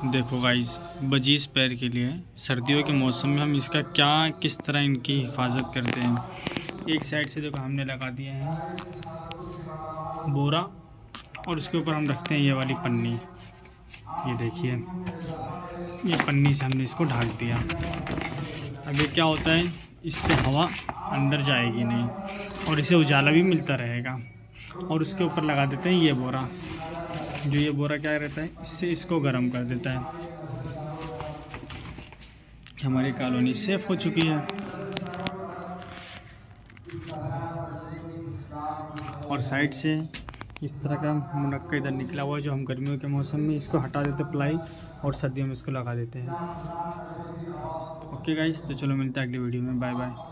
देखो guys, budgies पैर के लिए सर्दियों के मौसम में हम इसका किस तरह इनकी हिफाजत करते हैं। एक साइड से देखो हमने लगा दिए हैं बोरा, और उसके ऊपर हम रखते हैं ये वाली पन्नी। ये देखिए, ये पन्नी से हमने इसको ढक दिया। अब ये क्या होता है, इससे हवा अंदर जाएगी नहीं और इसे उजाला भी मिलता रहेगा। और उसके ऊपर लगा देते हैं ये बोरा। जो ये बोरा क्या रहता है, इससे इसको गर्म कर देता है। हमारी कॉलोनी सेफ हो चुकी है। और साइड से इस तरह का मुनक्का इधर निकला हुआ है, जो हम गर्मियों के मौसम में इसको हटा देते प्लाई, और सर्दियों में इसको लगा देते हैं। ओके गाइस, तो चलो मिलते हैं अगली वीडियो में। Bye bye.